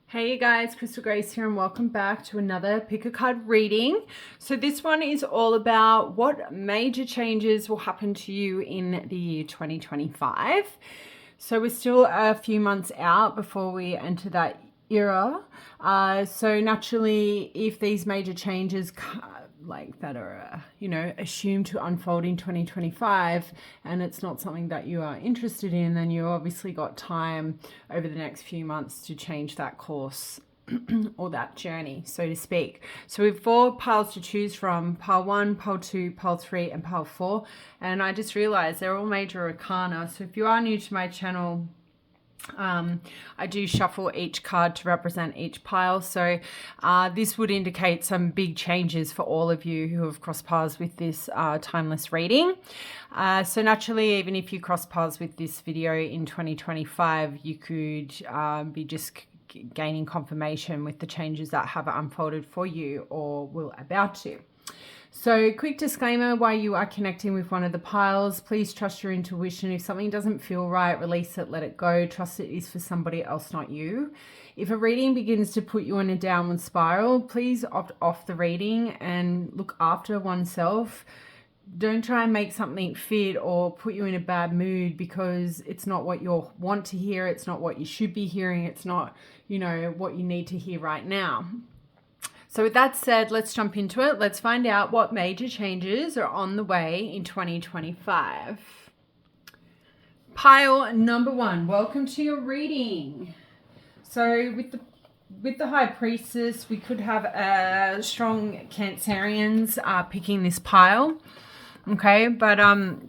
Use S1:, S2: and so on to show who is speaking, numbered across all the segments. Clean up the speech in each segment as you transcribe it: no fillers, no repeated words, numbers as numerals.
S1: Hey you guys, Crystal Grace here and welcome back to another pick a card reading. So this one is all about what major changes will happen to you in the year 2025. So we're still a few months out before we enter that era. So naturally, if these major changes that are assumed to unfold in 2025 and it's not something that you are interested in, then you obviously got time over the next few months to change that course or that journey, so to speak. So we have 4 piles to choose from: pile 1, pile 2, pile 3 and pile 4. And I just realized they're all major arcana. So if you are new to my channel, I do shuffle each card to represent each pile. So this would indicate some big changes for all of you who have crossed paths with this timeless reading. So naturally, even if you cross paths with this video in 2025, you could be just gaining confirmation with the changes that have unfolded for you or will about to. So quick disclaimer, while you are connecting with one of the piles, please trust your intuition. If something doesn't feel right, release it, let it go. Trust it is for somebody else, not you. If a reading begins to put you in a downward spiral, please opt off the reading and look after oneself. Don't try and make something fit or put you in a bad mood because it's not what you want to hear. It's not what you should be hearing. It's not, what you need to hear right now. So with that said, let's jump into it. Let's find out what major changes are on the way in 2025. Pile number 1, welcome to your reading. So with the High Priestess, we could have strong Cancerians picking this pile. Okay, but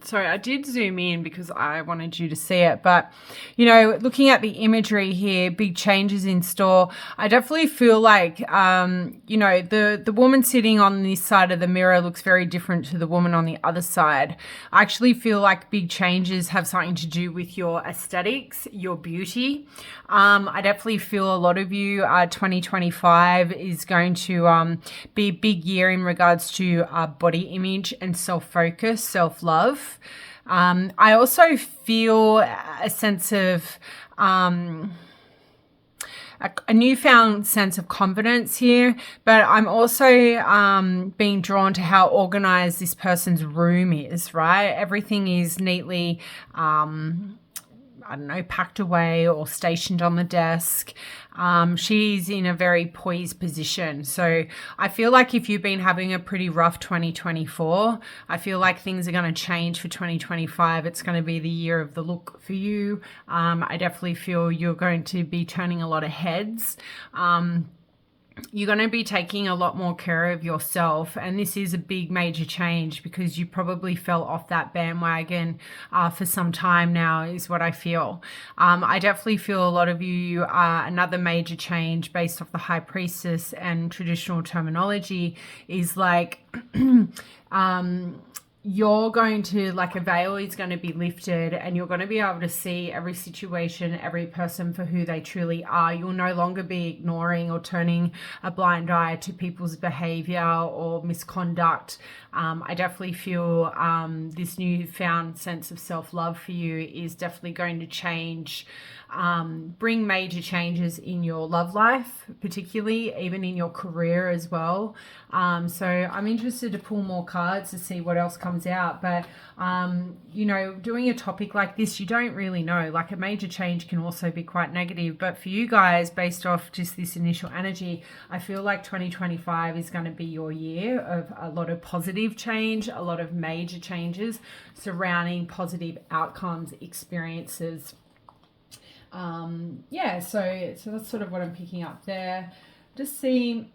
S1: sorry, I did zoom in because I wanted you to see it. But, looking at the imagery here, big changes in store. I definitely feel like, the woman sitting on this side of the mirror looks very different to the woman on the other side. I actually feel like big changes have something to do with your aesthetics, your beauty. I definitely feel a lot of you, 2025 is going to be a big year in regards to body image and self-focus, self-love. I also feel a sense of a newfound sense of confidence here, but I'm also being drawn to how organized this person's room is, right? Everything is neatly packed away or stationed on the desk. She's in a very poised position. So I feel like if you've been having a pretty rough 2024, I feel like things are going to change for 2025. It's going to be the year of the look for you. I definitely feel you're going to be turning a lot of heads. You're going to be taking a lot more care of yourself, and this is a big major change because you probably fell off that bandwagon for some time now, is what I feel. I definitely feel a lot of you, another major change based off the High Priestess and traditional terminology is like you're going to, a veil is going to be lifted and you're going to be able to see every situation, every person for who they truly are. You'll no longer be ignoring or turning a blind eye to people's behavior or misconduct. I definitely feel this newfound sense of self-love for you is definitely going to change, bring major changes in your love life, particularly even in your career as well. So I'm interested to pull more cards to see what else comes out. But, doing a topic like this, you don't really know. Like, a major change can also be quite negative. But for you guys, based off just this initial energy, I feel like 2025 is going to be your year of a lot of positive change, a lot of major changes surrounding positive outcomes, experiences. So that's sort of what I'm picking up there. Just see.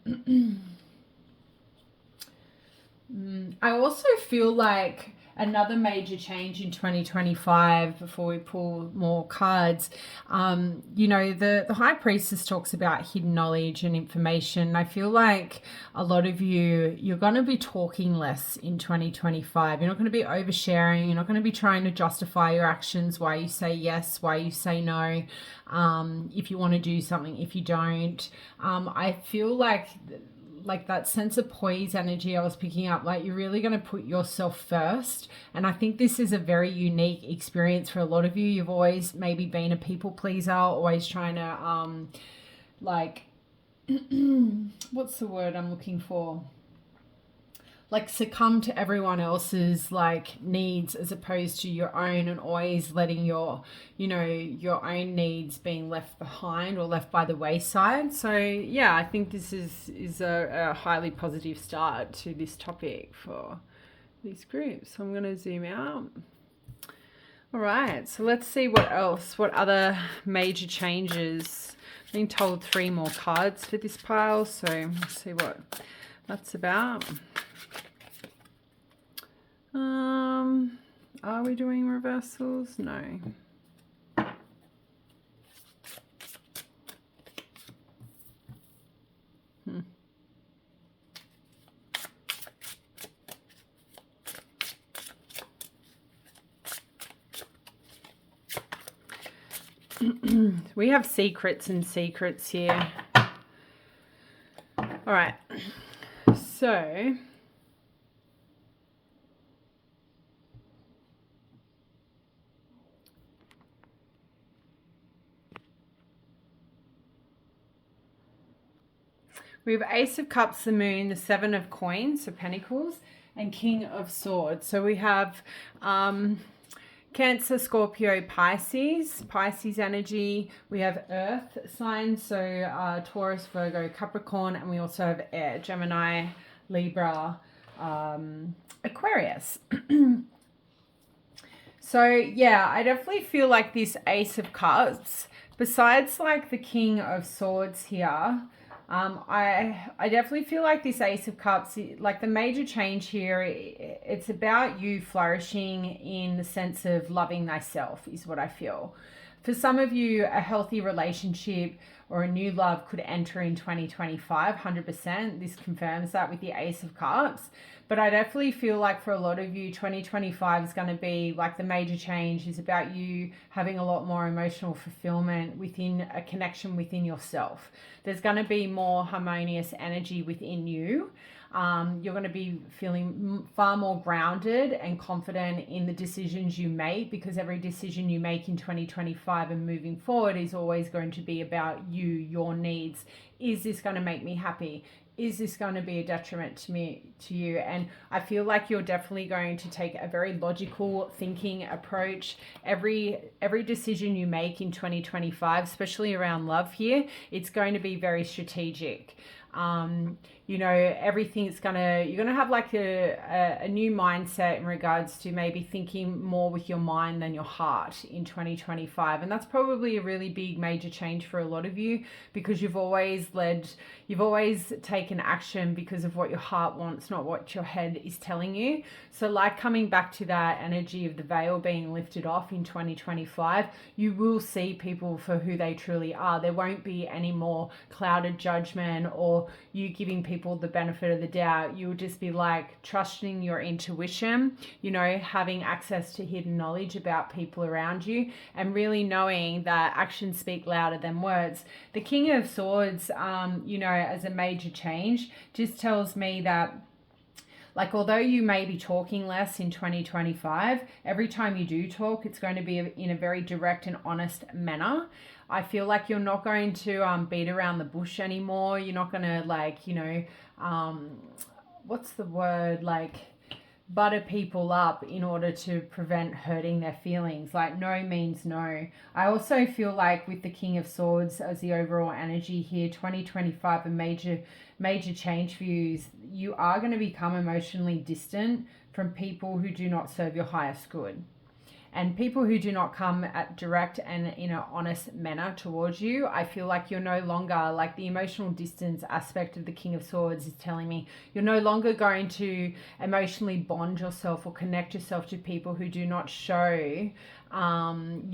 S1: I also feel like another major change in 2025 before we pull more cards. The High Priestess talks about hidden knowledge and information. I feel like a lot of you're going to be talking less in 2025. You're not going to be oversharing. You're not going to be trying to justify your actions, why you say yes, why you say no, if you want to do something, if you don't. I feel like that sense of poise energy I was picking up, like you're really going to put yourself first. And I think this is a very unique experience for a lot of you. You've always maybe been a people pleaser, always trying to like, what's the word I'm looking for? Like succumb to everyone else's like needs as opposed to your own, and always letting your, you know, your own needs being left behind or left by the wayside. So yeah, I think this is a highly positive start to this topic for this group. So I'm going to zoom out. All right, so let's see what else, what other major changes. I've been told 3 more cards for this pile, so let's see what that's about. Are we doing reversals? No. We have secrets and secrets here. All right. So we have Ace of Cups, the Moon, the 7 of Coins, so Pentacles, and King of Swords. So we have Cancer, Scorpio, Pisces energy. We have Earth signs, so Taurus, Virgo, Capricorn, and we also have Air, Gemini, Libra, Aquarius. So yeah, I definitely feel like this Ace of Cups, besides like the King of Swords here, I definitely feel like this Ace of Cups, like the major change here, it's about you flourishing in the sense of loving thyself is what I feel. For some of you, a healthy relationship or a new love could enter in 2025, 100%. This confirms that with the Ace of Cups. But I definitely feel like for a lot of you, 2025 is going to be like the major change is about you having a lot more emotional fulfillment within a connection within yourself. There's going to be more harmonious energy within you. You're going to be feeling far more grounded and confident in the decisions you make, because every decision you make in 2025 and moving forward is always going to be about you, your needs. Is this going to make me happy? Is this going to be a detriment to you? And I feel like you're definitely going to take a very logical thinking approach. Every decision you make in 2025, especially around love here, it's going to be very strategic. You know, everything's you're gonna have like a new mindset in regards to maybe thinking more with your mind than your heart in 2025. And that's probably a really big major change for a lot of you, because you've always taken action because of what your heart wants, not what your head is telling you. So like coming back to that energy of the veil being lifted off in 2025, you will see people for who they truly are. There won't be any more clouded judgment or you giving people the benefit of the doubt. You will just be like trusting your intuition, you know, having access to hidden knowledge about people around you, and really knowing that actions speak louder than words. The King of Swords, you know, as a major change, just tells me that, like, although you may be talking less in 2025, every time you do talk, it's going to be in a very direct and honest manner. I feel like you're not going to beat around the bush anymore. You're not going to, like, you know, what's the word, like, butter people up in order to prevent hurting their feelings. Like, no means no. I also feel like with the King of Swords as the overall energy here, 2025, a major change for you is you are going to become emotionally distant from people who do not serve your highest good. And people who do not come at direct and in an honest manner towards you, I feel like you're no longer, like, the emotional distance aspect of the King of Swords is telling me you're no longer going to emotionally bond yourself or connect yourself to people who do not show you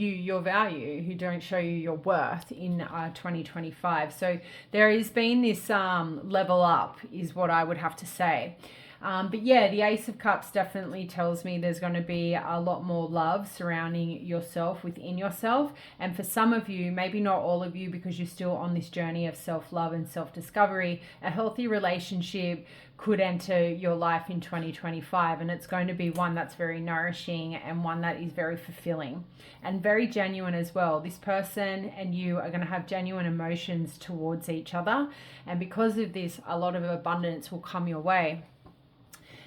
S1: your value, who don't show you your worth in 2025. So there has been this level up is what I would have to say. But yeah, the Ace of Cups definitely tells me there's going to be a lot more love surrounding yourself, within yourself. And for some of you, maybe not all of you, because you're still on this journey of self-love and self-discovery, a healthy relationship could enter your life in 2025, and it's going to be one that's very nourishing and one that is very fulfilling and very genuine as well. This person and you are going to have genuine emotions towards each other, and because of this, a lot of abundance will come your way.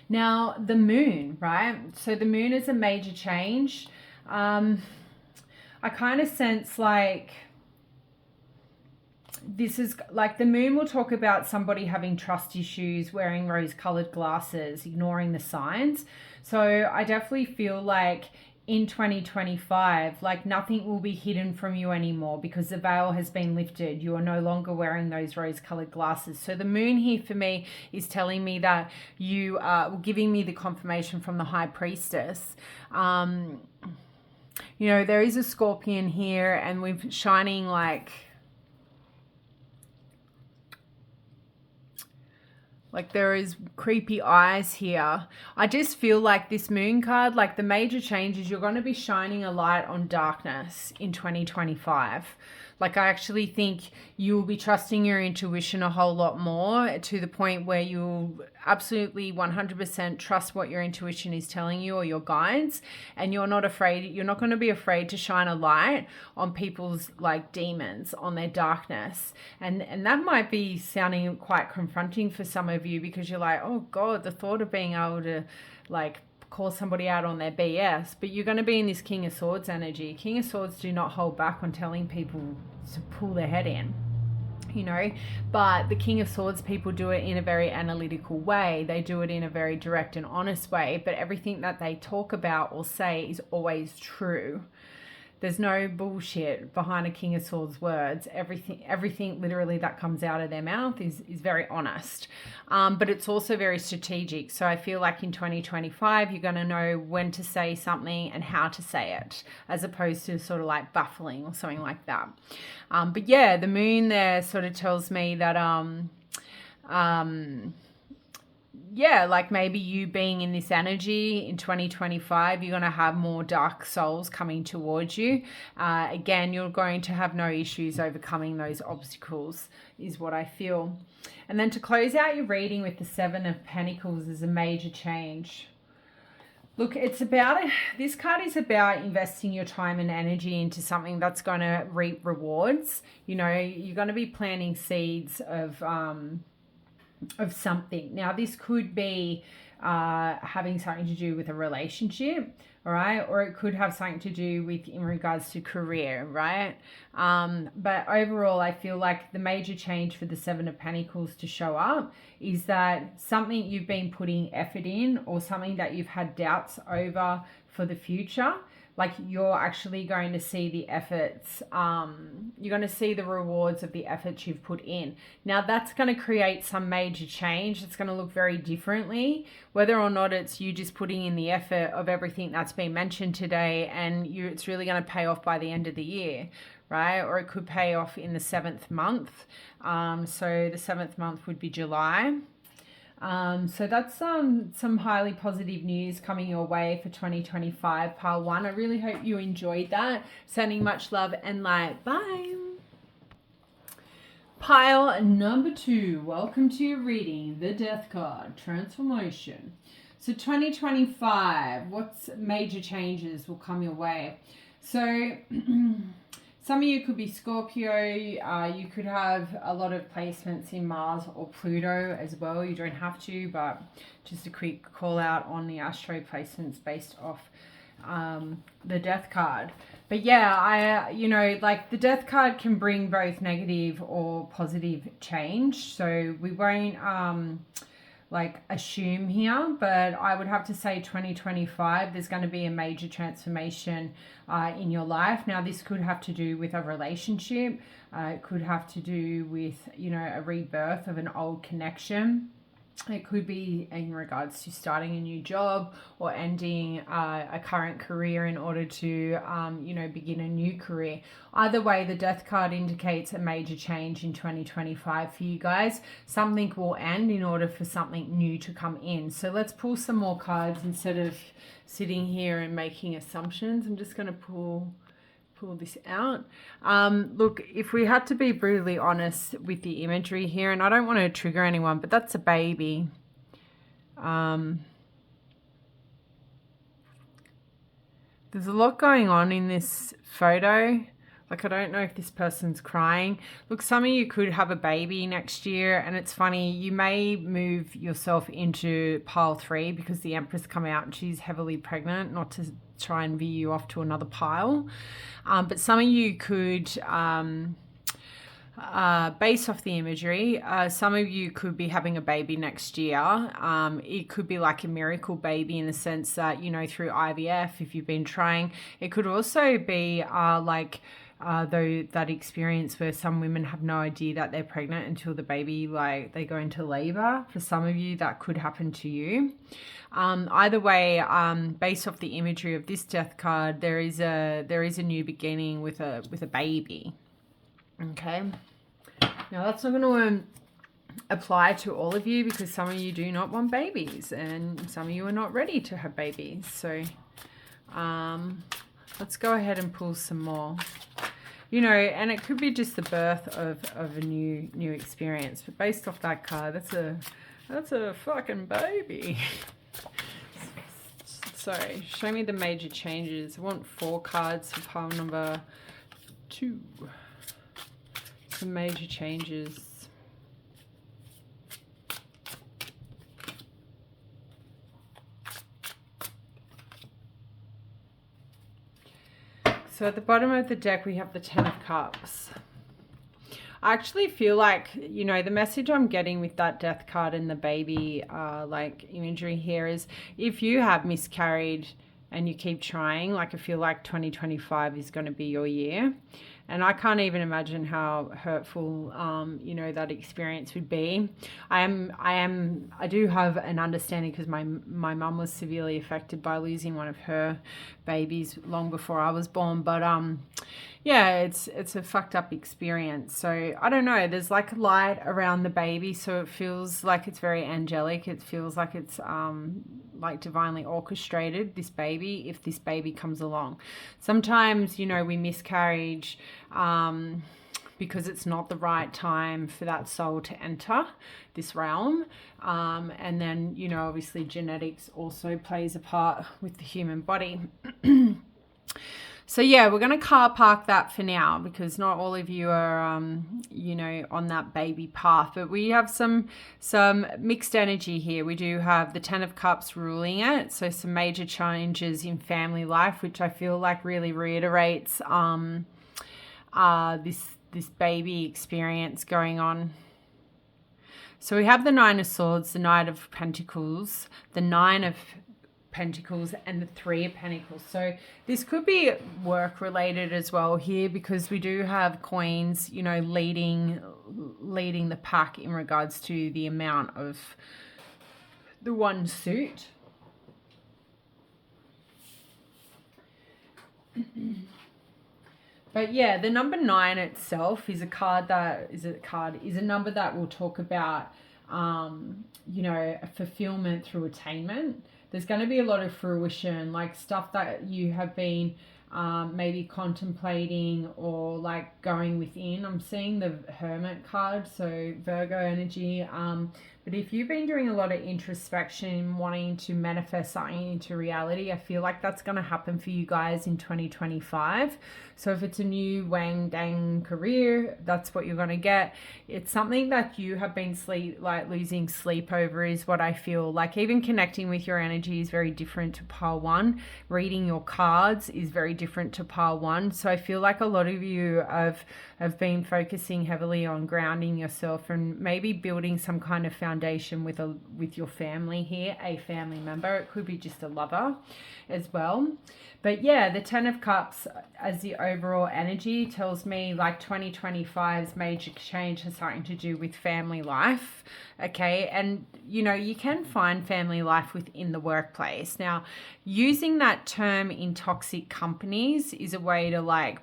S1: Now, the moon, right? So the moon is a major change. I kind of sense like this is like the moon will talk about somebody having trust issues, wearing rose-colored glasses, ignoring the signs. So I definitely feel like in 2025, like nothing will be hidden from you anymore because the veil has been lifted. You are no longer wearing those rose-colored glasses. So the moon here for me is telling me that you are giving me the confirmation from the High Priestess. You know, there is a scorpion here, and we're shining like there is creepy eyes here. I just feel like this moon card, like the major changes, you're going to be shining a light on darkness in 2025. Like I actually think you will be trusting your intuition a whole lot more, to the point where you'll absolutely 100% trust what your intuition is telling you, or your guides, and you're not going to be afraid to shine a light on people's like demons, on their darkness. And that might be sounding quite confronting for some of you, because you're like, oh God, the thought of being able to like call somebody out on their BS. But you're going to be in this King of Swords energy. King of Swords do not hold back on telling people to pull their head in, you know, but the King of Swords people do it in a very analytical way. They do it in a very direct and honest way, but everything that they talk about or say is always true. There's no bullshit behind a King of Swords words. Everything literally that comes out of their mouth is very honest. But it's also very strategic. So I feel like in 2025, you're going to know when to say something and how to say it, as opposed to sort of like baffling or something like that. But yeah, the moon there sort of tells me that, yeah, like maybe you being in this energy in 2025, you're going to have more dark souls coming towards you. Again, you're going to have no issues overcoming those obstacles, is what I feel. And then to close out your reading with the Seven of Pentacles is a major change. Look, this card is about investing your time and energy into something that's going to reap rewards. You know, you're going to be planting seeds of something. Now, this could be having something to do with a relationship, all right? Or it could have something to do with in regards to career, right? But overall, I feel like the major change for the Seven of Pentacles to show up is that something you've been putting effort in, or something that you've had doubts over for the future, like you're actually going to see the efforts, you're going to see the rewards of the efforts you've put in. Now that's going to create some major change. It's going to look very differently, whether or not it's you just putting in the effort of everything that's been mentioned today, and it's really going to pay off by the end of the year, right? Or it could pay off in the 7th month. So the 7th month would be July. So that's some highly positive news coming your way for 2025, pile 1. I really hope you enjoyed that. Sending much love and light. Bye. Pile number 2. Welcome to your reading, the Death card, transformation. So 2025, what's major changes will come your way? So some of you could be Scorpio. You could have a lot of placements in Mars or Pluto as well. You don't have to, but just a quick call out on the astro placements based off the Death card. But yeah, like the Death card can bring both negative or positive change. So we won't like assume here, but I would have to say 2025, there's going to be a major transformation in your life. Now, this could have to do with a relationship. It could have to do with, a rebirth of an old connection. It could be in regards to starting a new job or ending a current career in order to, begin a new career. Either way, the death card indicates a major change in 2025 for you guys. Something will end in order for something new to come in. So let's pull some more cards instead of sitting here and making assumptions. I'm just going to pull this out. Look, if we had to be brutally honest with the imagery here, and I don't want to trigger anyone, but that's a baby. There's a lot going on in this photo. Like, I don't know if this person's crying. Look, some of you could have a baby next year, and it's funny, you may move yourself into pile 3 because the Empress come out and she's heavily pregnant, not to try and veer you off to another pile. But some of you could, based off the imagery, some of you could be having a baby next year. It could be like a miracle baby in the sense that, through IVF, if you've been trying. It could also be though that experience where some women have no idea that they're pregnant until the baby, they go into labor. For some of you, that could happen to you. Either way, based off the imagery of this death card, there is a new beginning with a baby. Okay. Now that's not going to apply to all of you because some of you do not want babies and some of you are not ready to have babies. So let's go ahead and pull some more. And it could be just the birth of a new experience. But based off that card, that's a fucking baby. Sorry, show me the major changes. I want 4 cards for pile number 2. Some major changes. So at the bottom of the deck, we have the 10 of Cups. I actually feel like, the message I'm getting with that death card and the baby, imagery here is if you have miscarried and you keep trying, I feel like 2025 is going to be your year. And I can't even imagine how hurtful, that experience would be. I do have an understanding because my mum was severely affected by losing one of her babies long before I was born. But it's a fucked up experience. So I don't know. There's light around the baby, so it feels like it's very angelic. It feels like it's divinely orchestrated, this baby, if this baby comes along. Sometimes, we miscarriage because it's not the right time for that soul to enter this realm. And then, obviously genetics also plays a part with the human body. So we're going to car park that for now because not all of you are, on that baby path. But we have some mixed energy here. We do have the 10 of Cups ruling it. So some major changes in family life, which I feel like really reiterates this baby experience going on. So we have the 9 of Swords, the Knight of Pentacles, the 9 of Pentacles and the 3 of Pentacles. So this could be work related as well here because we do have Queens, leading the pack in regards to the amount of the one suit. But the number 9 itself is a number that will talk about a fulfillment through attainment. There's going to be a lot of fruition, stuff that you have been maybe contemplating or going within. I'm seeing the Hermit card, so Virgo energy. But if you've been doing a lot of introspection, wanting to manifest something into reality, I feel like that's going to happen for you guys in 2025. So if it's a new Wang Dang career, that's what you're going to get. It's something that you have been losing sleep over is what I feel. Even connecting with your energy is very different to pile 1. Reading your cards is very different to pile 1. So I feel like a lot of you have been focusing heavily on grounding yourself and maybe building some kind of foundation foundation with your family here, a family member. It could be just a lover as well. But yeah, the 10 of Cups as the overall energy tells me like 2025's major change has something to do with family life. Okay. And you know, you can find family life within the workplace. Now, using that term in toxic companies is a way to like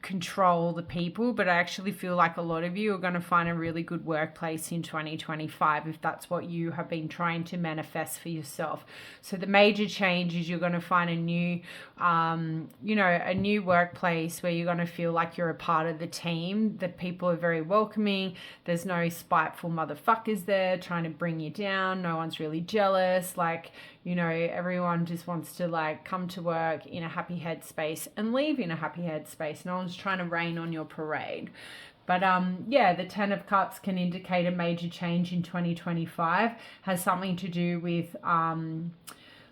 S1: control the people, but I actually feel like a lot of you are going to find a really good workplace in 2025 if that's what you have been trying to manifest for yourself. So the major change is you're going to find a new a new workplace where you're going to feel like you're a part of the team, that people are very welcoming, there's no spiteful motherfuckers there trying to bring you down, no one's really jealous, like, you know, everyone just wants to like come to work in a happy headspace and leave in a happy headspace. No one's trying to rain on your parade. But yeah, the 10 of Cups can indicate a major change in 2025, has something to do with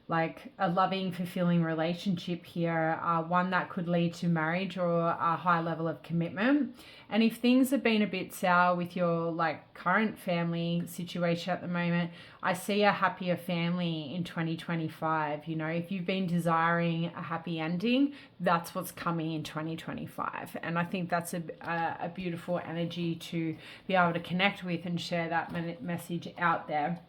S1: like a loving, fulfilling relationship here, one that could lead to marriage or a high level of commitment. And if things have been a bit sour with your like current family situation at the moment, I see a happier family in 2025. You know, if you've been desiring a happy ending, that's what's coming in 2025. And I think that's a beautiful energy to be able to connect with and share that message out there.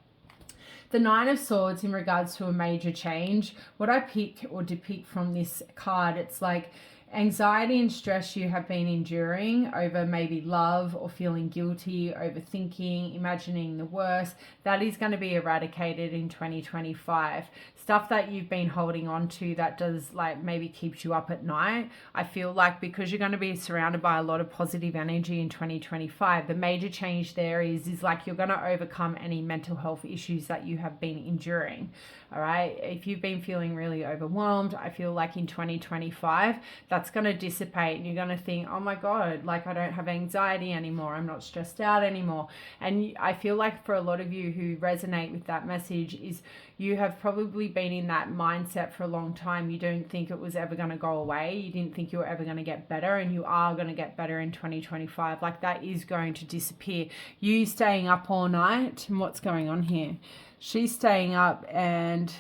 S1: The 9 of Swords in regards to a major change, what I pick or depict from this card, it's like anxiety and stress you have been enduring over maybe love or feeling guilty, overthinking, imagining the worst, that is going to be eradicated in 2025. Stuff that you've been holding on to that does like maybe keeps you up at night. I feel like because you're going to be surrounded by a lot of positive energy in 2025, the major change there is like you're going to overcome any mental health issues that you have been enduring. All right. If you've been feeling really overwhelmed, I feel like in 2025, that's going to dissipate and you're going to think, oh my God, like I don't have anxiety anymore. I'm not stressed out anymore. And I feel like for a lot of you who resonate with that message is you have probably been in that mindset for a long time. You don't think it was ever going to go away. You didn't think you were ever going to get better, and you are going to get better in 2025. Like that is going to disappear. You staying up all night, and what's going on here? She's staying up and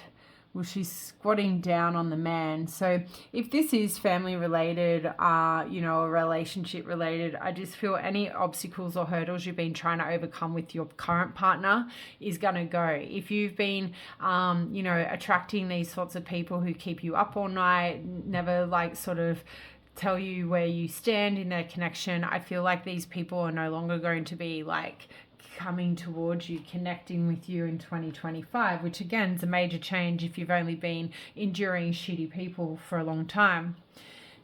S1: she's squatting down on the man. So if this is family related, or relationship related, I just feel any obstacles or hurdles you've been trying to overcome with your current partner is going to go. If you've been, attracting these sorts of people who keep you up all night, never like sort of tell you where you stand in their connection, I feel like these people are no longer going to be like coming towards you, connecting with you in 2025, which again is a major change if you've only been enduring shitty people for a long time.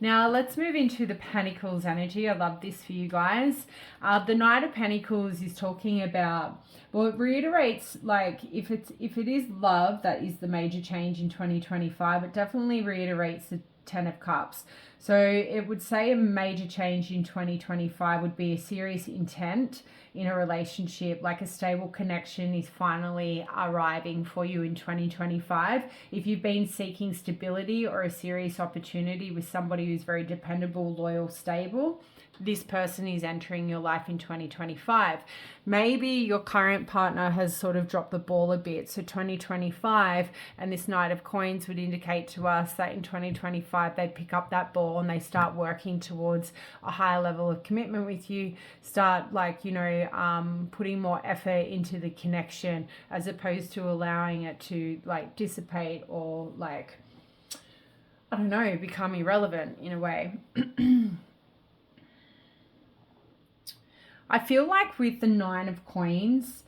S1: Now let's move into the Pentacles energy. I love this for you guys. The Knight of Pentacles is talking about, well, it reiterates like if it is love that is the major change in 2025, it definitely reiterates the 10 of Cups. So it would say a major change in 2025 would be a serious intent in a relationship, like a stable connection is finally arriving for you in 2025. If you've been seeking stability or a serious opportunity with somebody who's very dependable, loyal, stable, this person is entering your life in 2025. Maybe your current partner has sort of dropped the ball a bit. So 2025 and this Knight of Coins would indicate to us that in 2025 they pick up that ball and they start working towards a higher level of commitment with you, start putting more effort into the connection as opposed to allowing it to like dissipate or like, I don't know, become irrelevant in a way. I feel like with the 9 of Coins,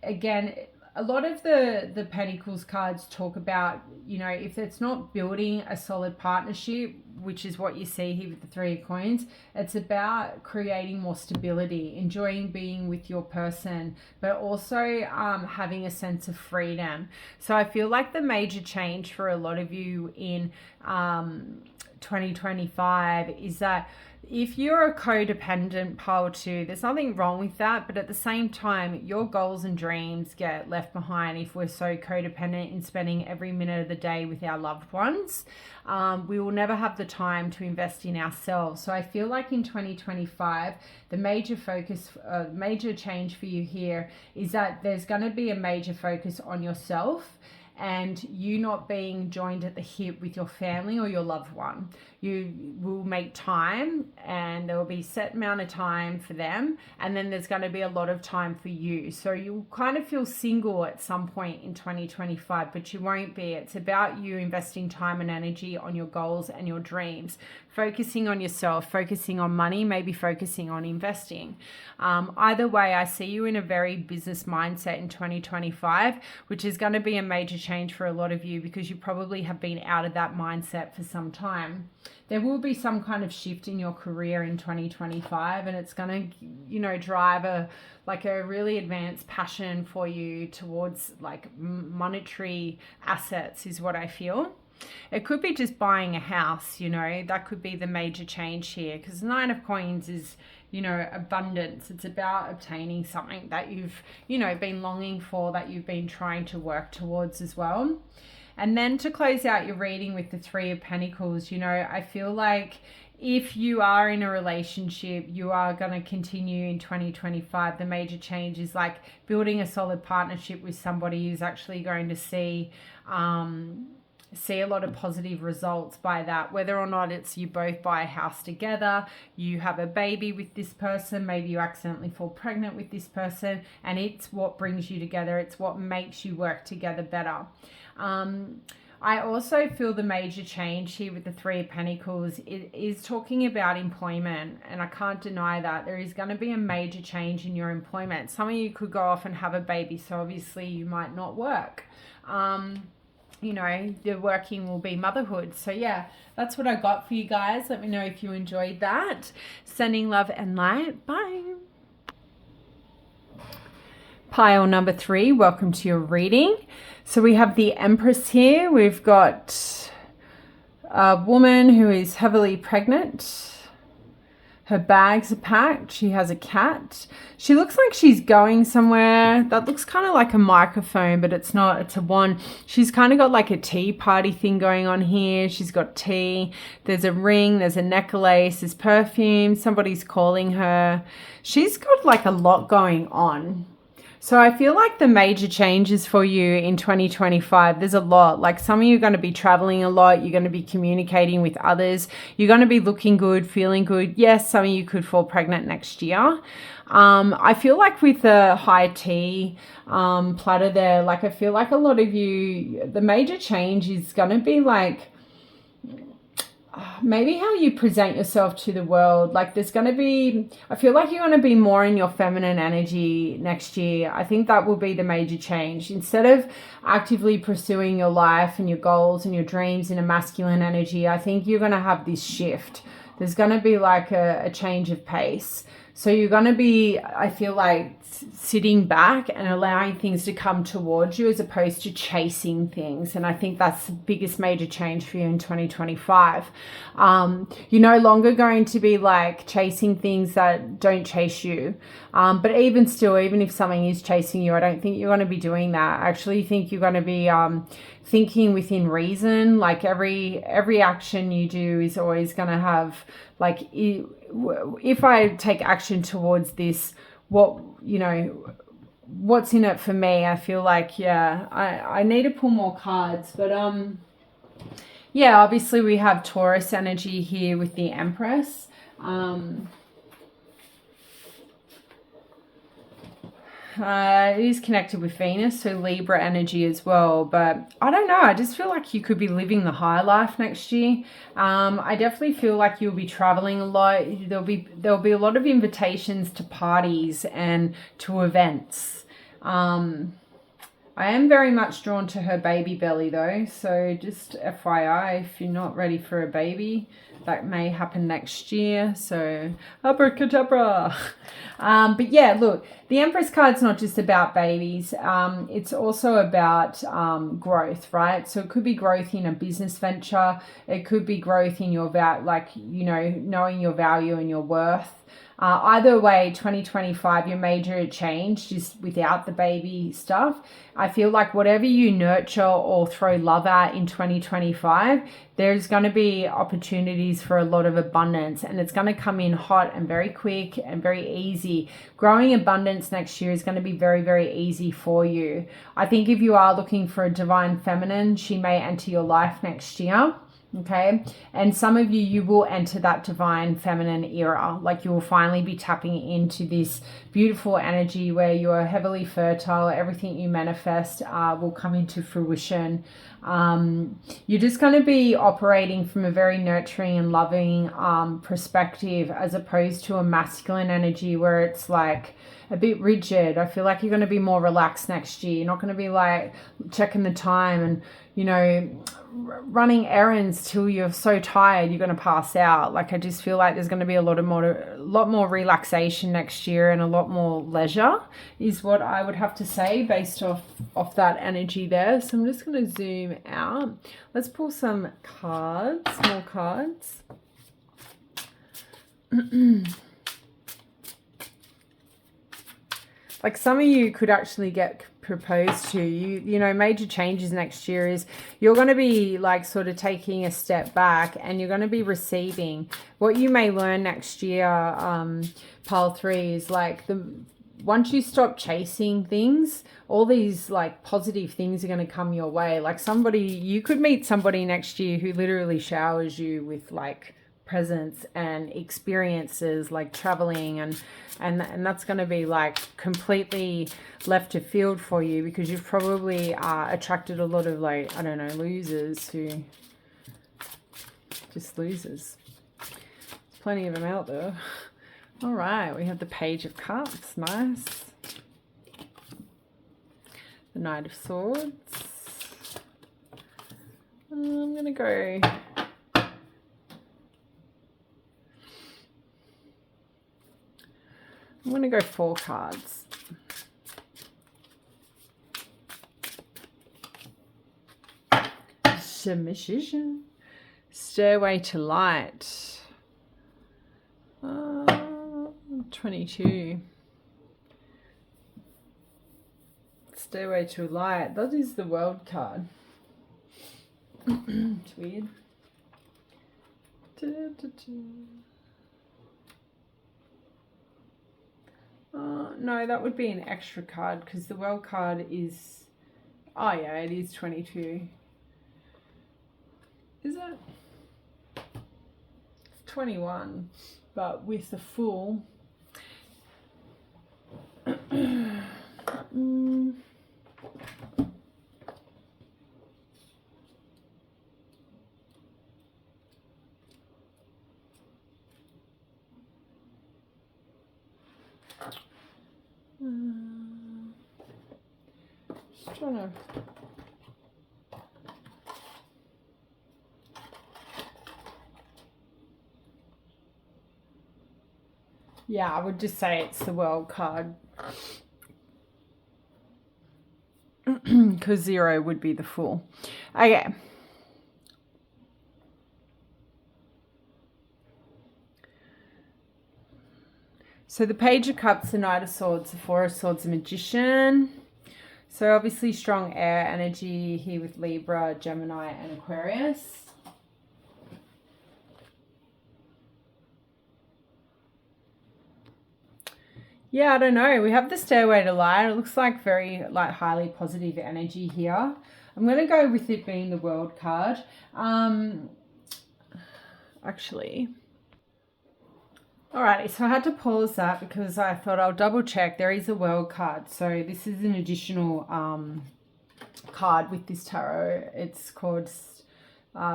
S1: again, a lot of the Pentacles cards talk about, if it's not building a solid partnership, which is what you see here with the 3 of Coins, it's about creating more stability, enjoying being with your person, but also having a sense of freedom. So I feel like the major change for a lot of you in 2025 is that if you're a codependent pile 2, there's nothing wrong with that, but at the same time, your goals and dreams get left behind if we're so codependent in spending every minute of the day with our loved ones. We will never have the time to invest in ourselves. So I feel like in 2025, the major change for you here is that there's going to be a major focus on yourself and you not being joined at the hip with your family or your loved one. You will make time, and there will be a set amount of time for them, and then there's going to be a lot of time for you. So you'll kind of feel single at some point in 2025, but you won't be. It's about you investing time and energy on your goals and your dreams, focusing on yourself, focusing on money, maybe focusing on investing. Either way, I see you in a very business mindset in 2025, which is going to be a major change for a lot of you because you probably have been out of that mindset for some time. There will be some kind of shift in your career in 2025, and it's going to, drive a really advanced passion for you towards like monetary assets is what I feel. It could be just buying a house, that could be the major change here, because 9 of Coins is, abundance. It's about obtaining something that you've, been longing for, that you've been trying to work towards as well. And then to close out your reading with the 3 of Pentacles, I feel like if you are in a relationship, you are going to continue in 2025. The major change is like building a solid partnership with somebody who's actually going to see a lot of positive results by that, whether or not it's you both buy a house together, you have a baby with this person, maybe you accidentally fall pregnant with this person, and it's what brings you together. It's what makes you work together better. I also feel the major change here with the 3 of Pentacles is talking about employment, and I can't deny that there is going to be a major change in your employment. Some of you could go off and have a baby, so obviously you might not work. The working will be motherhood. So yeah, that's what I got for you guys. Let me know if you enjoyed that. Sending love and light. Bye. Pile number 3, welcome to your reading. So we have the Empress here. We've got a woman who is heavily pregnant. Her bags are packed. She has a cat. She looks like she's going somewhere. That looks kind of like a microphone, but it's not. It's a wand. She's kind of got like a tea party thing going on here. She's got tea. There's a ring. There's a necklace. There's perfume. Somebody's calling her. She's got like a lot going on. So I feel like the major changes for you in 2025, there's a lot. Like some of you are going to be traveling a lot. You're going to be communicating with others. You're going to be looking good, feeling good. Yes, some of you could fall pregnant next year. I feel like with the high tea platter there, like I feel like a lot of you, the major change is going to be like, maybe how you present yourself to the world. Like there's going to be, I feel like you're going to be more in your feminine energy next year. I think that will be the major change. Instead of actively pursuing your life and your goals and your dreams in a masculine energy, I think you're going to have this shift. There's going to be like a change of pace. So you're going to be, I feel like, sitting back and allowing things to come towards you as opposed to chasing things. And I think that's the biggest major change for you in 2025. You're no longer going to be like chasing things that don't chase you. But even still, even if something is chasing you, I don't think you're going to be doing that. I actually think you're going to be thinking within reason. Like every action you do is always going to have like, if I take action towards this, what's in it for me? I feel like, I need to pull more cards, but obviously we have Taurus energy here with the Empress. It is connected with Venus, so Libra energy as well. But I don't know. I just feel like you could be living the high life next year. I definitely feel like you'll be traveling a lot. There'll be a lot of invitations to parties and to events. I am very much drawn to her baby belly though. So just FYI, if you're not ready for a baby, that may happen next year. So abracadabra. But yeah, look, the Empress card's not just about babies. It's also about growth, right? So it could be growth in a business venture. It could be growth in your knowing your value and your worth. Either way, 2025, your major change, just without the baby stuff, I feel like whatever you nurture or throw love at in 2025, there's going to be opportunities for a lot of abundance, and it's going to come in hot and very quick and very easy. Growing abundance next year is going to be very, very easy for you. I think if you are looking for a divine feminine, she may enter your life next year. Okay, and some of you will enter that divine feminine era. Like, you will finally be tapping into this beautiful energy where you are heavily fertile. Everything you manifest will come into fruition. You're just going to be operating from a very nurturing and loving perspective, as opposed to a masculine energy where it's like a bit rigid. I feel like you're going to be more relaxed next year. You're not going to be like checking the time and, you know, running errands till you're so tired you're going to pass out. Like, I just feel like there's going to be a lot more relaxation next year, and a lot more leisure is what I would have to say based off that energy there. So I'm just going to zoom out. Let's pull some cards, more cards. Like, some of you could actually get proposed to. You know, major changes next year is you're going to be like sort of taking a step back, and you're going to be receiving. What you may learn next year, pile 3, is like once you stop chasing things, all these like positive things are going to come your way. Like, you could meet somebody next year who literally showers you with like presents and experiences, like traveling, and that's going to be like completely left of field for you, because you've probably attracted a lot of, like, I don't know, losers who just losers. There's plenty of them out there. All right, we have the Page of Cups. Nice. The Knight of Swords. I'm gonna go I'm going to go 4 cards. Submission. Stairway to Light. 22. Stairway to Light. That is the World card. It's weird. No, that would be an extra card, because the World card is... Oh, yeah, it is 22. Is it? It's 21, but with the Fool. Just trying to... Yeah, I would just say it's the World card. Because 0 would be the Fool. Okay. So the Page of Cups, the Knight of Swords, the Four of Swords, the Magician. So obviously strong air energy here with Libra, Gemini, and Aquarius. Yeah, I don't know. We have the Stairway to Light. It looks like very highly positive energy here. I'm going to go with it being the World card. Actually... Alrighty, so I had to pause that because I thought I'll double check. There is a World card. So this is an additional card with this tarot. It's called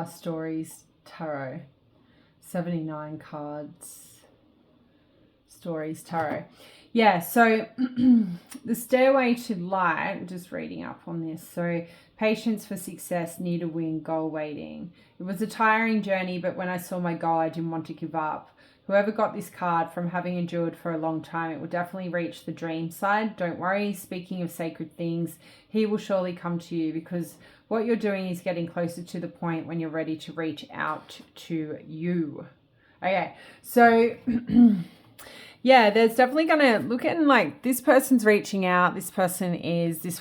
S1: Stories Tarot. 79 cards. Stories Tarot. Yeah, so the Stairway to Light, just reading up on this. So patience for success, need a win, goal waiting. It was a tiring journey, but when I saw my goal, I didn't want to give up. Whoever got this card, from having endured for a long time, it will definitely reach the dream side. Don't worry. Speaking of sacred things, he will surely come to you, because what you're doing is getting closer to the point when you're ready to reach out to you. Okay, so yeah, there's definitely going to look at like this person's reaching out, this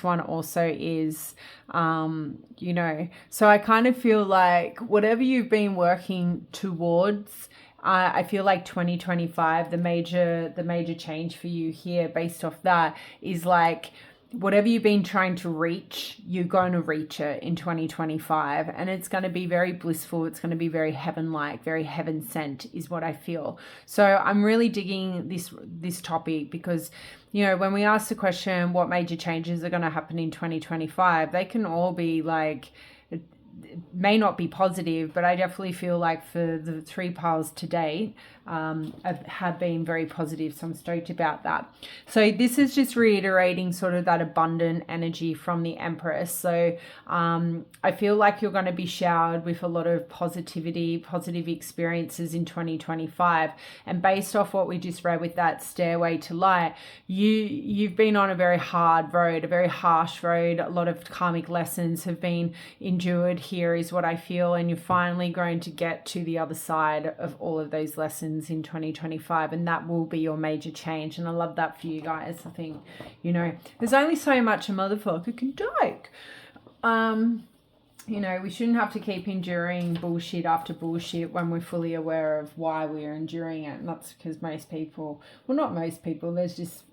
S1: one also is, so I kind of feel like whatever you've been working towards, I feel like 2025, the major change for you here based off that is like, whatever you've been trying to reach, you're going to reach it in 2025, and it's going to be very blissful. It's going to be very heaven-like, very heaven-sent is what I feel. So I'm really digging this topic because, when we ask the question, what major changes are going to happen in 2025, they can all be like, it may not be positive, but I definitely feel like for the 3 piles to date, have been very positive. So I'm stoked about that. So this is just reiterating sort of that abundant energy from the Empress. So I feel like you're going to be showered with a lot of positivity, positive experiences in 2025. And based off what we just read with that stairway to light, you've been on a very hard road, a very harsh road. A lot of karmic lessons have been endured here is what I feel. And you're finally going to get to the other side of all of those lessons in 2025, and that will be your major change. And I love that for you guys. I think, there's only so much a motherfucker can take. We shouldn't have to keep enduring bullshit after bullshit when we're fully aware of why we're enduring it. And that's because not most people, there's just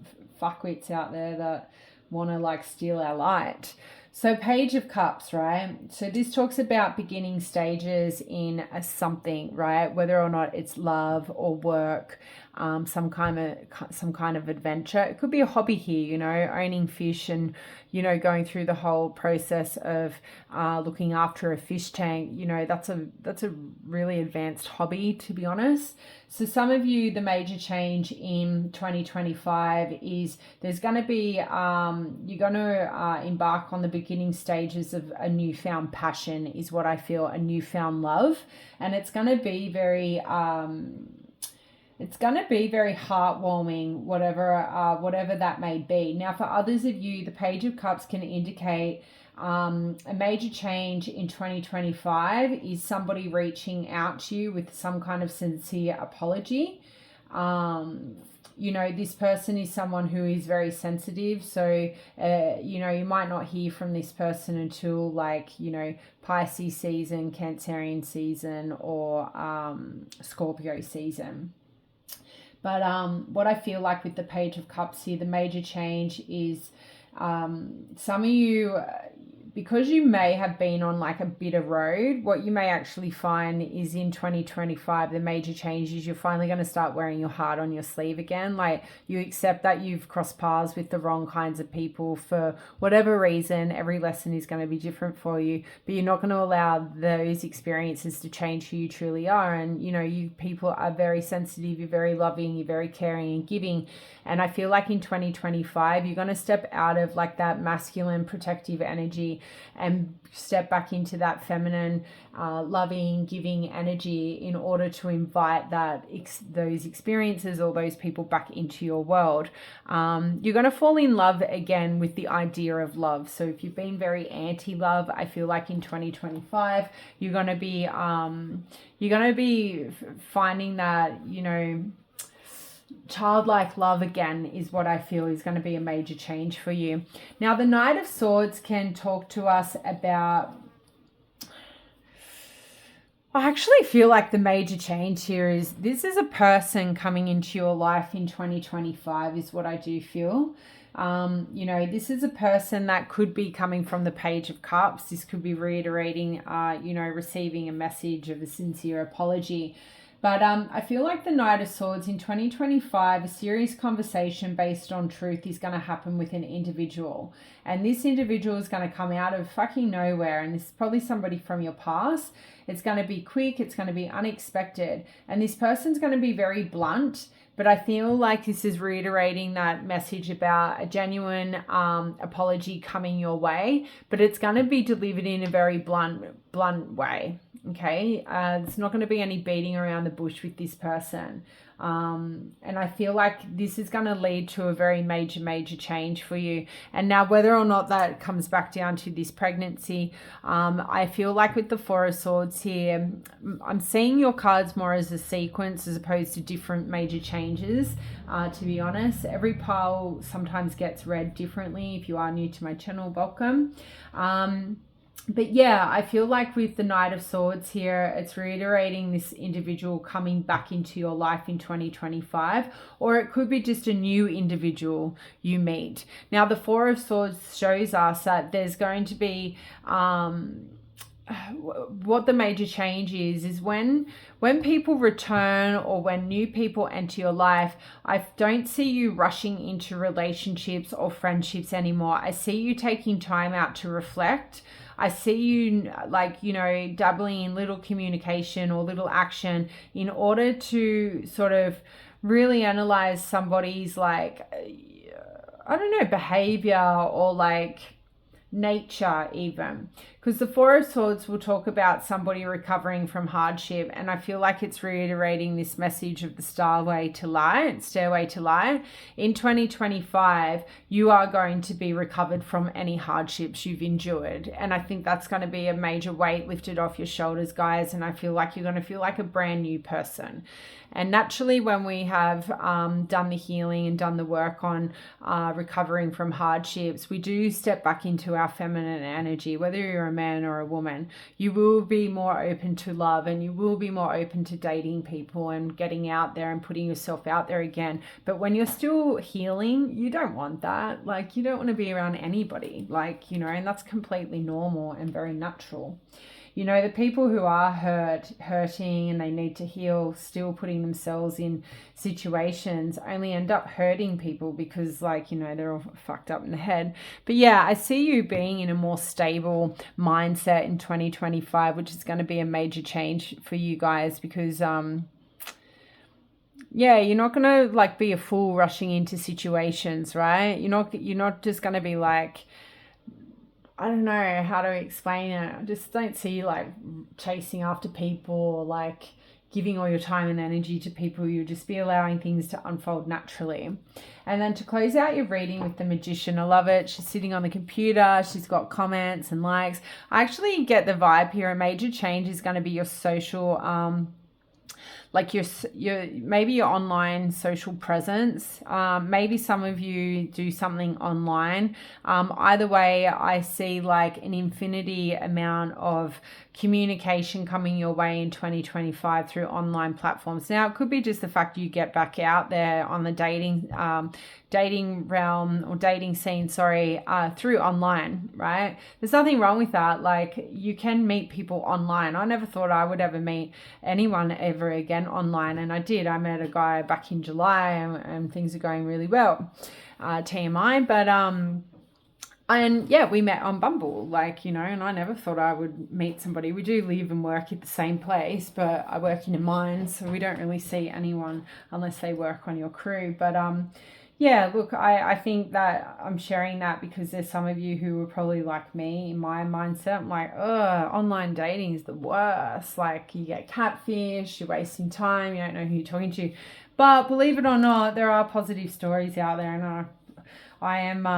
S1: fuckwits out there that want to like steal our light. So Page of Cups, right? So this talks about beginning stages in something, right? Whether or not it's love or work, some kind of adventure. It could be a hobby here, owning fish and, going through the whole process of looking after a fish tank. That's a really advanced hobby, to be honest. So some of you, the major change in 2025 is there's going to be, you're going to embark on the beginning stages of a newfound passion is what I feel, a newfound love. And it's going to be very, heartwarming, whatever that may be. Now, for others of you, the Page of Cups can indicate a major change in 2025 is somebody reaching out to you with some kind of sincere apology. This person is someone who is very sensitive. So, you might not hear from this person until Pisces season, Cancerian season, or Scorpio season. But what I feel like with the Page of Cups here, the major change is some of you, because you may have been on like a bitter road, what you may actually find is in 2025, the major change is you're finally going to start wearing your heart on your sleeve again. Like you accept that you've crossed paths with the wrong kinds of people for whatever reason. Every lesson is going to be different for you, but you're not going to allow those experiences to change who you truly are. And, you people are very sensitive, you're very loving, you're very caring and giving. And I feel like in 2025, you're going to step out of like that masculine protective energy and step back into that feminine, loving, giving energy in order to invite those experiences or those people back into your world. You're going to fall in love again with the idea of love. So if you've been very anti-love, I feel like in 2025, you're going to be finding that, childlike love again is what I feel is going to be a major change for you. Now, the Knight of Swords can talk to us about, I actually feel like the major change here is this is a person coming into your life in 2025 is what I do feel. This is a person that could be coming from the Page of Cups. This could be reiterating, receiving a message of a sincere apology. But I feel like the Knight of Swords in 2025, a serious conversation based on truth is going to happen with an individual. And this individual is going to come out of fucking nowhere. And this is probably somebody from your past. It's going to be quick. It's going to be unexpected. And this person's going to be very blunt. But I feel like this is reiterating that message about a genuine apology coming your way. But it's going to be delivered in a very blunt way. Okay, there's not going to be any beating around the bush with this person. And I feel like this is going to lead to a very major change for you. And now whether or not that comes back down to this pregnancy, I feel like with the Four of Swords here, I'm seeing your cards more as a sequence as opposed to different major changes. To be honest, every pile sometimes gets read differently. If you are new to my channel, welcome. But yeah, I feel like with the Knight of Swords here, it's reiterating this individual coming back into your life in 2025, or it could be just a new individual you meet. Now, the Four of Swords shows us that there's going to be what the major change is when people return or when new people enter your life. I don't see you rushing into relationships or friendships anymore. I see you taking time out to reflect. I see you dabbling in little communication or little action in order to sort of really analyze somebody's behavior or nature even, because the Four of Swords will talk about somebody recovering from hardship, and I feel like it's reiterating this message of the stairway to light. In 2025, you are going to be recovered from any hardships you've endured, and I think that's going to be a major weight lifted off your shoulders, guys, and I feel like you're going to feel like a brand new person. And naturally, when we have done the healing and done the work on recovering from hardships, we do step back into our feminine energy. Whether you're a man or a woman, you will be more open to love, and you will be more open to dating people and getting out there and putting yourself out there again. But when you're still healing, you don't want that. You don't want to be around anybody, and that's completely normal and very natural. The people who are hurting and they need to heal, still putting themselves in situations, only end up hurting people because they're all fucked up in the head. But yeah, I see you being in a more stable mindset in 2025, which is going to be a major change for you guys, because you're not going to be a fool rushing into situations, right? You're not just going to be I don't know how to explain it. I just don't see you chasing after people or giving all your time and energy to people. You'll just be allowing things to unfold naturally. And then to close out your reading with the Magician, I love it. She's sitting on the computer. She's got comments and likes. I actually get the vibe here. A major change is going to be your social your maybe your online social presence. Maybe some of you do something online. Either way, I see an infinity amount of communication coming your way in 2025 through online platforms. Now, it could be just the fact you get back out there on the dating realm or dating scene, through online, right? There's nothing wrong with that. You can meet people online. I never thought I would ever meet anyone ever again online, and I did. I met a guy back in July, and things are going really well. TMI, but and yeah, we met on Bumble, and I never thought I would meet somebody. We do live and work at the same place, but I work in a mine, so we don't really see anyone unless they work on your crew. But yeah, look, I think that I'm sharing that because there's some of you who are probably like me in my mindset. I'm online dating is the worst. You get catfish, you're wasting time, you don't know who you're talking to. But believe it or not, there are positive stories out there, and I am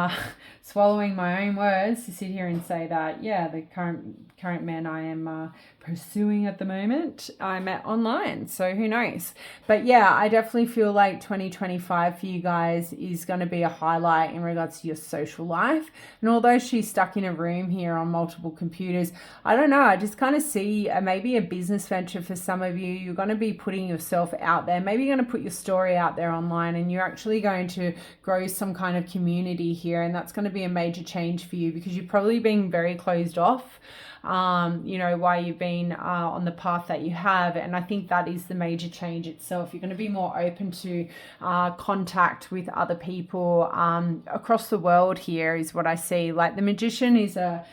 S1: swallowing my own words to sit here and say that, yeah, the current man I am pursuing at the moment, I met online, so who knows. But yeah, I definitely feel like 2025 for you guys is going to be a highlight in regards to your social life. And although she's stuck in a room here on multiple computers, I don't know, I just kind of see maybe a business venture for some of you. You're going to be putting yourself out there. Maybe you're going to put your story out there online, and you're actually going to grow some kind of community here, and that's going to be a major change for you because you've probably been very closed off why you've been on the path that you have. And I think that is the major change itself. You're going to be more open to contact with other people across the world here is what I see. The Magician is a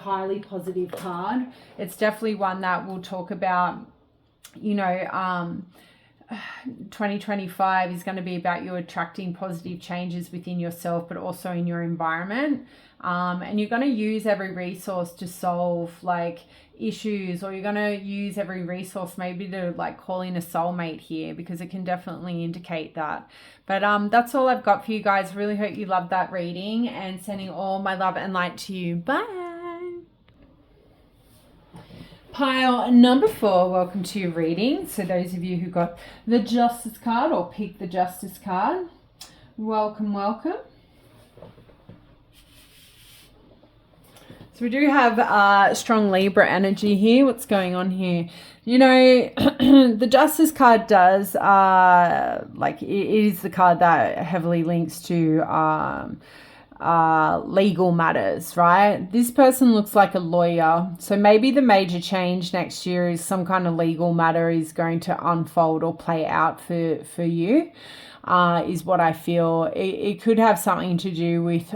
S1: highly positive card. It's definitely one that will talk about 2025 is going to be about you attracting positive changes within yourself, but also in your environment. And you're going to use every resource to solve like issues, or you're going to use every resource maybe to like call in a soulmate here, because it can definitely indicate that. But that's all I've got for you guys. Really hope you loved that reading, and sending all my love and light to you. Bye. Pile number 4, welcome to your reading. So those of you who got the Justice card or picked the Justice card, welcome, welcome. So we do have strong Libra energy here. What's going on here? You know, the Justice card does, like it is the card that heavily links to legal matters, right? This person looks like a lawyer. So maybe the major change next year is some kind of legal matter is going to unfold or play out for you, is what I feel. It could have something to do with,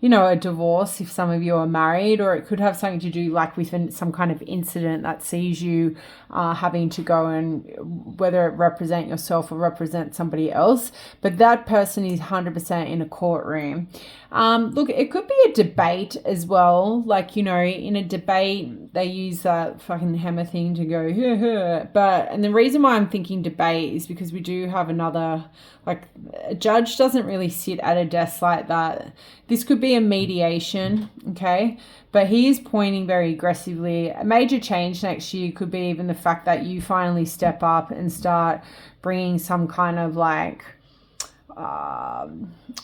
S1: you know, a divorce if some of you are married, or it could have something to do like with some kind of incident that sees you having to go, and whether it represent yourself or represent somebody else. But that person is 100% in a courtroom. Look, it could be a debate as well. Like, you know, in a debate, they use that fucking hammer thing to go, and the reason why I'm thinking debate is because we do have another, like, a judge doesn't really sit at a desk like that. This could be a mediation, okay? But he is pointing very aggressively. A major change next year could be even the fact that you finally step up and start bringing some kind of like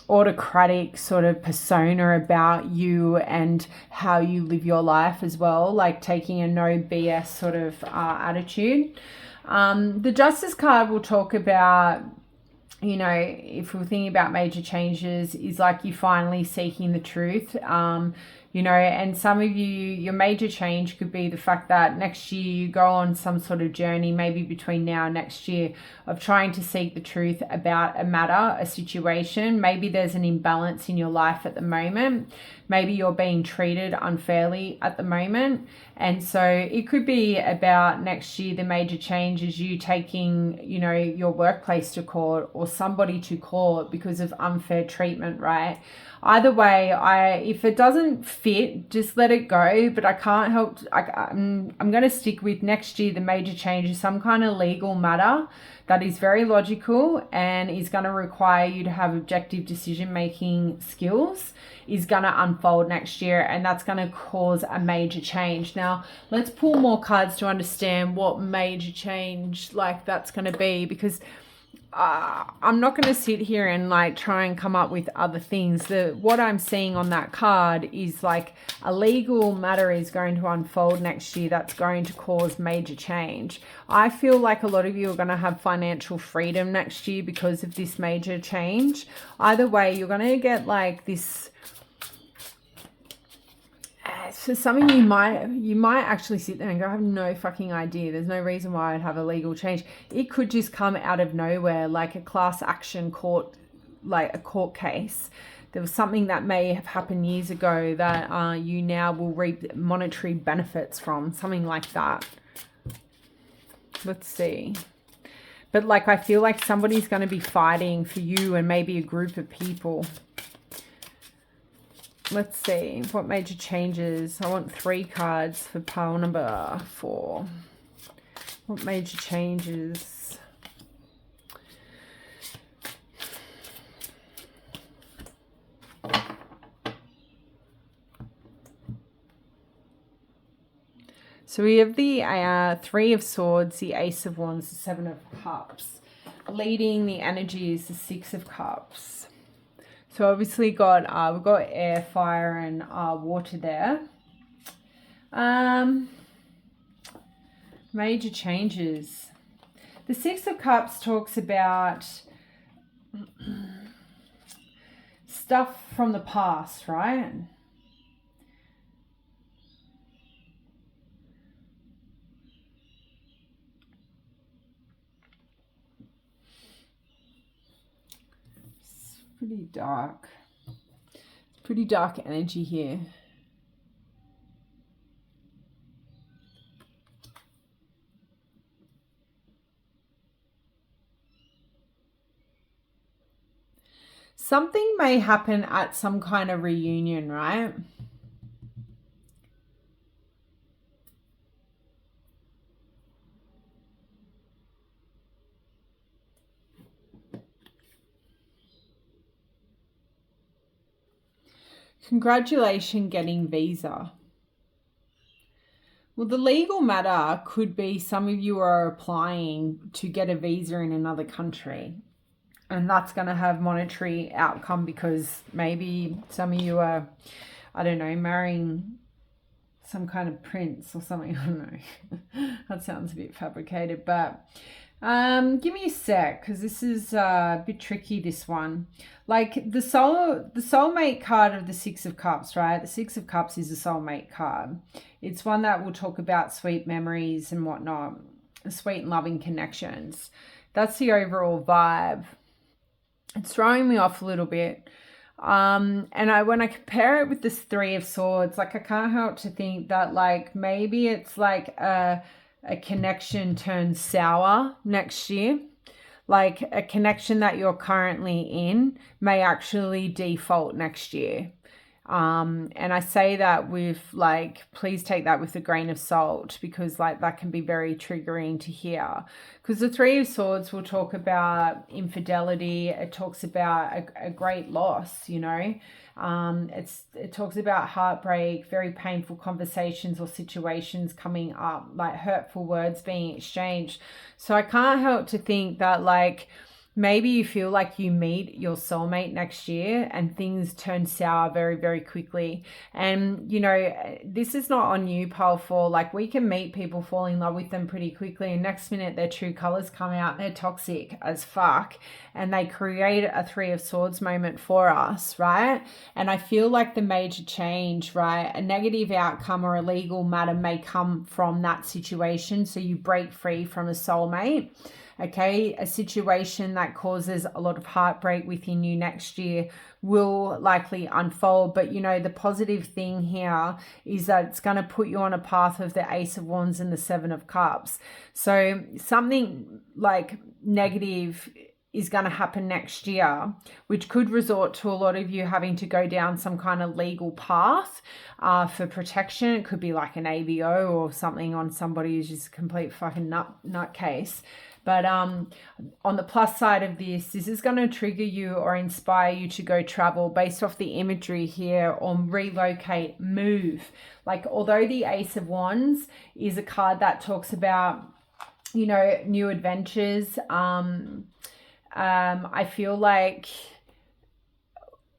S1: autocratic sort of persona about you and how you live your life as well, like taking a no BS sort of attitude. The Justice card will talk about, you know, if we're thinking about major changes, is like you finally seeking the truth. You know, and some of you, your major change could be the fact that next year you go on some sort of journey, maybe between now and next year, of trying to seek the truth about a matter, a situation. Maybe there's an imbalance in your life at the moment. Maybe you're being treated unfairly at the moment. And so it could be about next year, the major change is you taking, you know, your workplace to court or somebody to court because of unfair treatment, right? Either way, if it doesn't fit, just let it go. But I can't help, I'm going to stick with next year, the major change is some kind of legal matter that is very logical and is going to require you to have objective decision-making skills, is going to unfold next year, and that's going to cause a major change. Now, let's pull more cards to understand what major change like that's going to be, because I'm not going to sit here and like try and come up with other things. What I'm seeing on that card is like a legal matter is going to unfold next year that's going to cause major change. I feel like a lot of you are going to have financial freedom next year because of this major change. Either way, you're going to get like this. So some of you might actually sit there and go, I have no fucking idea. There's no reason why I'd have a legal change. It could just come out of nowhere, like a class action court, like a court case. There was something that may have happened years ago that you now will reap monetary benefits from, something like that. Let's see. But like, I feel like somebody's going to be fighting for you and maybe a group of people. Let's see, what major changes? I want 3 cards for pile number 4. What major changes? So we have the 3 of Swords, the Ace of Wands, the 7 of Cups. Leading the energy is the 6 of Cups. So obviously we've got air, fire, and water there. Major changes. The 6 of Cups talks about stuff from the past, right? Pretty dark. Pretty dark energy here. something may happen at some kind of reunion, right? Congratulations getting visa. Well, the legal matter could be some of you are applying to get a visa in another country. And that's going to have monetary outcome because maybe some of you are, I don't know, marrying some kind of prince or something. I don't know. That sounds a bit fabricated, but give me a sec because this is a bit tricky, this one. Like the soulmate card of the Six of Cups, right? The Six of Cups is a soulmate card. It's one that will talk about sweet memories and whatnot, sweet and loving connections. That's the overall vibe. It's throwing me off a little bit. And when I compare it with this Three of Swords, like I can't help to think that like maybe it's like a connection turns sour next year. Like a connection that you're currently in may actually default next year. And I say that with like, please take that with a grain of salt because like that can be very triggering to hear. Because the Three of Swords will talk about infidelity. It talks about a great loss, you know. It talks about heartbreak, very painful conversations or situations coming up, like hurtful words being exchanged. So I can't help to think that like, maybe you feel like you meet your soulmate next year and things turn sour very, very quickly. And, you know, this is not on you, powerful. Like we can meet people, fall in love with them pretty quickly. And next minute their true colors come out. They're toxic as fuck. And they create a Three of Swords moment for us, right? And I feel like the major change, right? A negative outcome or a legal matter may come from that situation. So you break free from a soulmate. Okay, a situation that causes a lot of heartbreak within you next year will likely unfold. But, you know, the positive thing here is that it's going to put you on a path of the Ace of Wands and the Seven of Cups. So something like negative is going to happen next year, which could resort to a lot of you having to go down some kind of legal path for protection. It could be like an AVO or something on somebody who's just a complete fucking nutcase. But on the plus side of this is going to trigger you or inspire you to go travel based off the imagery here, or relocate, move. Like, although the Ace of Wands is a card that talks about, you know, new adventures, I feel like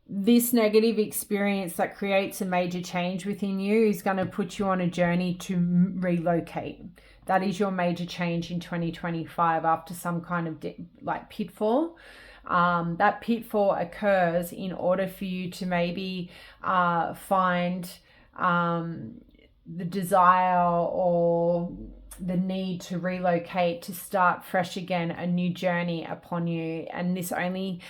S1: this negative experience that creates a major change within you is going to put you on a journey to relocate. That is your major change in 2025 after some kind of like pitfall. That pitfall occurs in order for you to maybe find the desire or the need to relocate, to start fresh again, a new journey upon you. And this only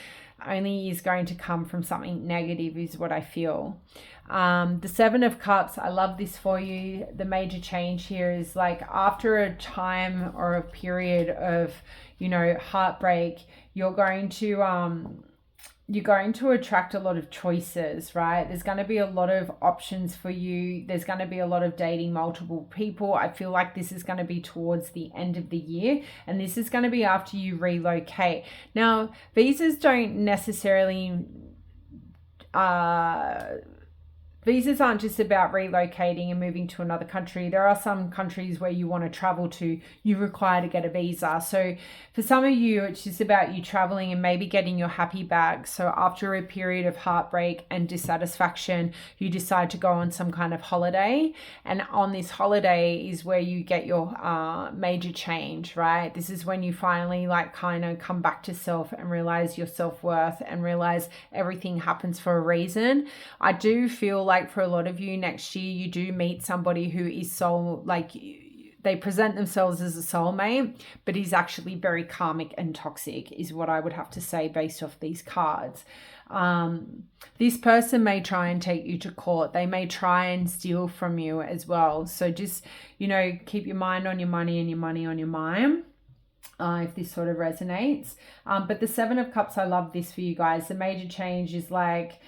S1: is going to come from something negative is what I feel. The Seven of Cups, I love this for you. The major change here is like after a time or a period of, you know, heartbreak, you're going to attract a lot of choices, right? There's going to be a lot of options for you. There's going to be a lot of dating multiple people. I feel like this is going to be towards the end of the year, and this is going to be after you relocate. Now, visas don't necessarily visas aren't just about relocating and moving to another country. There are some countries where you want to travel to, you require to get a visa. So for some of you, it's just about you traveling and maybe getting your happy bag. So after a period of heartbreak and dissatisfaction, you decide to go on some kind of holiday. And on this holiday is where you get your major change, right? This is when you finally like kind of come back to self and realize your self-worth and realize everything happens for a reason. I do feel like for a lot of you next year, you do meet somebody who is they present themselves as a soulmate, but he's actually very karmic and toxic is what I would have to say based off these cards. This person may try and take you to court. They may try and steal from you as well. So just, you know, keep your mind on your money and your money on your mind. if this sort of resonates. But the Seven of Cups, I love this for you guys. The major change is like,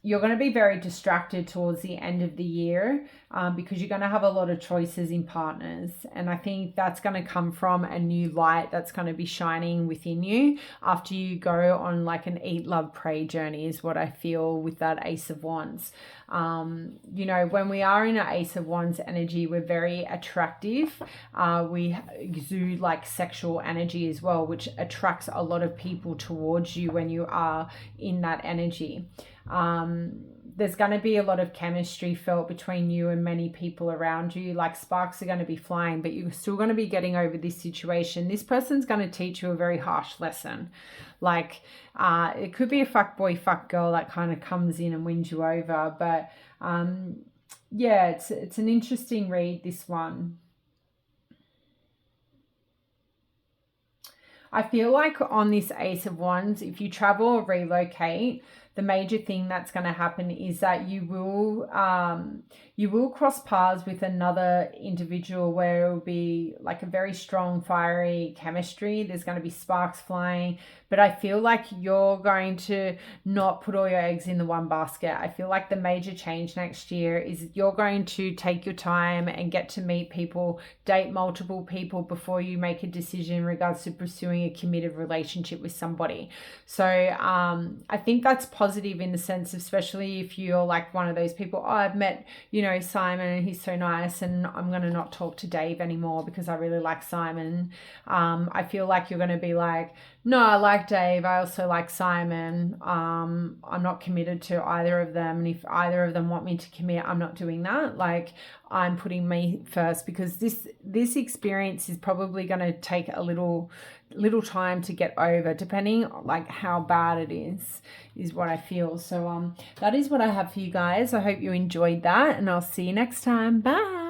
S1: you're going to be very distracted towards the end of the year, because you're going to have a lot of choices in partners. And I think that's going to come from a new light that's going to be shining within you after you go on like an eat, love, pray journey, is what I feel with that Ace of Wands. You know, when we are in an Ace of Wands energy, we're very attractive. We exude like sexual energy as well, which attracts a lot of people towards you when you are in that energy. There's going to be a lot of chemistry felt between you and many people around you. Like sparks are going to be flying, but you're still going to be getting over this situation. This person's going to teach you a very harsh lesson. Like, it could be a fuck boy, fuck girl that kind of comes in and wins you over. But, yeah, it's an interesting read, this one. I feel like on this Ace of Wands, if you travel or relocate, the major thing that's going to happen is that you will cross paths with another individual where it will be like a very strong, fiery chemistry. There's going to be sparks flying, but I feel like you're going to not put all your eggs in the one basket. I feel like the major change next year is you're going to take your time and get to meet people, date multiple people before you make a decision in regards to pursuing a committed relationship with somebody. So I think that's positive in the sense, especially if you're like one of those people, oh, I've met, you know, Simon and he's so nice and I'm going to not talk to Dave anymore because I really like Simon. I feel like you're going to be like, no, I like Dave. I also like Simon. I'm not committed to either of them. And if either of them want me to commit, I'm not doing that. Like, I'm putting me first, because this experience is probably going to take a little time to get over, depending like how bad it is what I feel. So that is what I have for you guys. I hope you enjoyed that, and I'll see you next time. Bye.